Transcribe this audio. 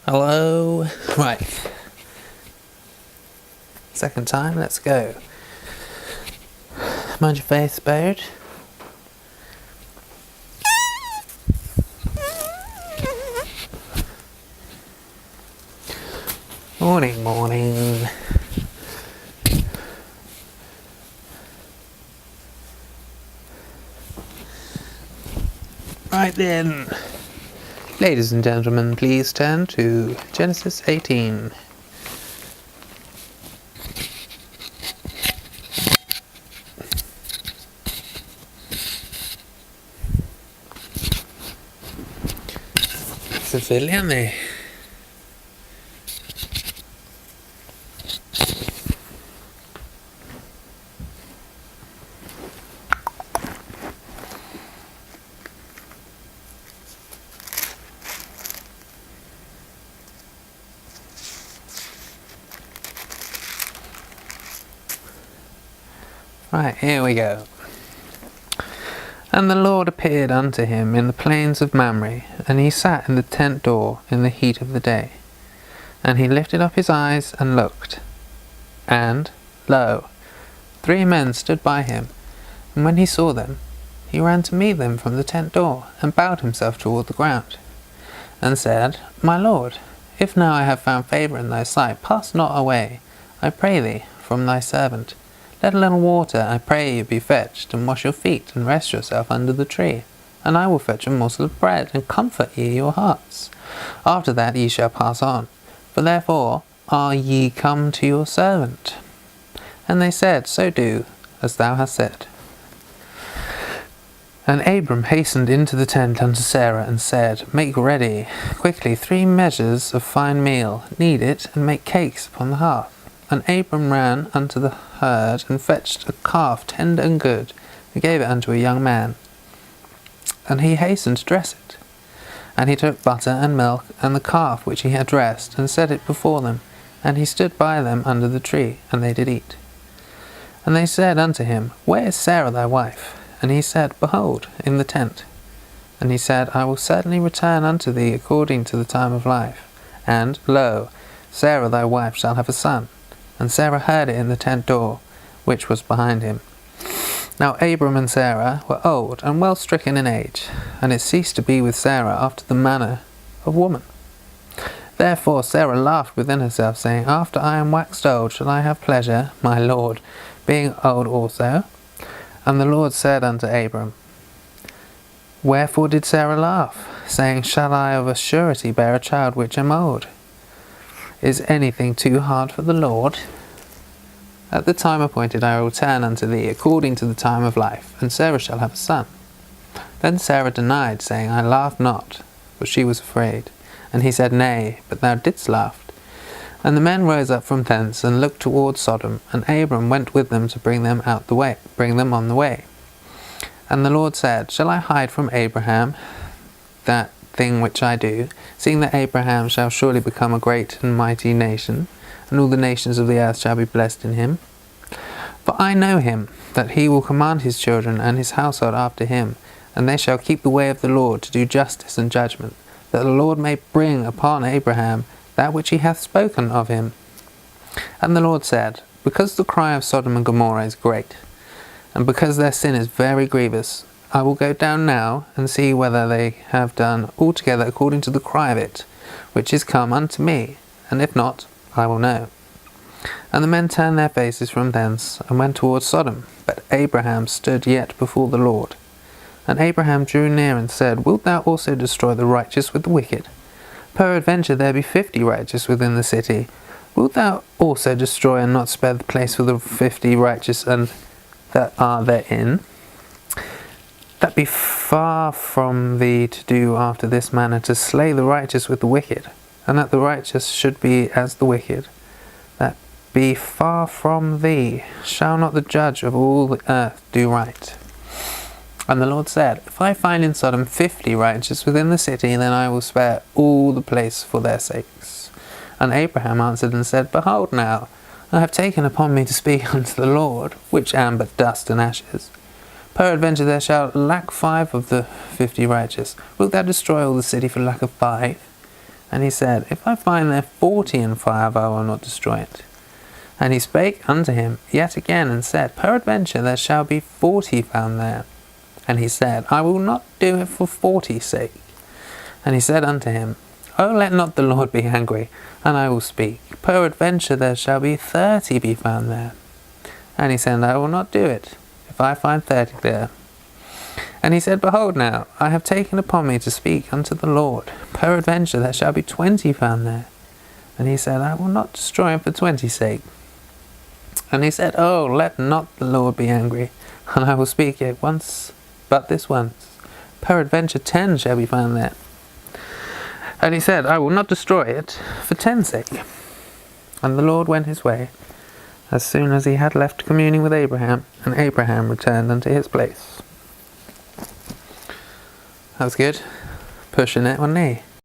Hello. Right. Second time, let's go. Mind your face, bird. Morning, morning. Right then. Ladies and gentlemen, please turn to Genesis 18. Selvfølgelig. Right, here we go. And the Lord appeared unto him in the plains of Mamre, and he sat in the tent door in the heat of the day. And he lifted up his eyes and looked, and, lo, 3 men stood by him, and when he saw them, he ran to meet them from the tent door, and bowed himself toward the ground, and said, My Lord, if now I have found favour in thy sight, pass not away, I pray thee, from thy servant. Let a little water, I pray you, be fetched, and wash your feet, and rest yourself under the tree. And I will fetch a morsel of bread, and comfort ye your hearts. After that ye shall pass on. For therefore are ye come to your servant. And they said, So do, as thou hast said. And Abram hastened into the tent unto Sarah, and said, Make ready quickly 3 measures of fine meal, knead it, and make cakes upon the hearth. And Abram ran unto the herd, and fetched a calf tender and good, and gave it unto a young man. And he hastened to dress it. And he took butter and milk, and the calf which he had dressed, and set it before them. And he stood by them under the tree, and they did eat. And they said unto him, Where is Sarah thy wife? And he said, Behold, in the tent. And he said, I will certainly return unto thee according to the time of life. And, lo, Sarah thy wife shall have a son. And Sarah heard it in the tent door, which was behind him. Now Abram and Sarah were old and well stricken in age, and it ceased to be with Sarah after the manner of woman. Therefore Sarah laughed within herself, saying, After I am waxed old, shall I have pleasure, my Lord, being old also? And the Lord said unto Abram, Wherefore did Sarah laugh, saying, Shall I of a surety bear a child which am old? Is anything too hard for the Lord? At the time appointed I will return unto thee according to the time of life, and Sarah shall have a son. Then Sarah denied, saying, I laughed not, for she was afraid. And he said, Nay, but thou didst laugh. And the men rose up from thence, and looked toward Sodom, and Abram went with them to bring them on the way. And the Lord said, Shall I hide from Abraham that thing which I do, seeing that Abraham shall surely become a great and mighty nation, and all the nations of the earth shall be blessed in him? For I know him, that he will command his children and his household after him, and they shall keep the way of the Lord to do justice and judgment, that the Lord may bring upon Abraham that which he hath spoken of him. And the Lord said, Because the cry of Sodom and Gomorrah is great, and because their sin is very grievous, I will go down now, and see whether they have done altogether according to the cry of it, which is come unto me, and if not, I will know. And the men turned their faces from thence, and went toward Sodom, but Abraham stood yet before the Lord. And Abraham drew near and said, Wilt thou also destroy the righteous with the wicked? Peradventure there be 50 righteous within the city. Wilt thou also destroy and not spare the place for the 50 righteous and that are therein? That be far from thee to do after this manner, to slay the righteous with the wicked, and that the righteous should be as the wicked. That be far from thee. Shall not the judge of all the earth do right? And the Lord said, If I find in Sodom 50 righteous within the city, then I will spare all the place for their sakes. And Abraham answered and said, Behold now, I have taken upon me to speak unto the Lord, which am but dust and ashes. Peradventure there shall lack 5 of the 50 righteous. Wilt thou destroy all the city for lack of 5? And he said, If I find there 40 and 5, I will not destroy it. And he spake unto him yet again, and said, Peradventure there shall be 40 found there. And he said, I will not do it for 40's sake. And he said unto him, O let not the Lord be angry, and I will speak. Peradventure there shall be 30 be found there. And he said, I will not do it, if I find 30 there. And he said, Behold now, I have taken upon me to speak unto the Lord. Peradventure there shall be 20 found there. And he said, I will not destroy it for 20's sake. And he said, Oh, let not the Lord be angry, and I will speak it once, but this once. Peradventure 10 shall be found there. And he said, I will not destroy it for 10's sake. And the Lord went his way, as soon as he had left communing with Abraham, and Abraham returned unto his place. That was good. Pushing it, wasn't he?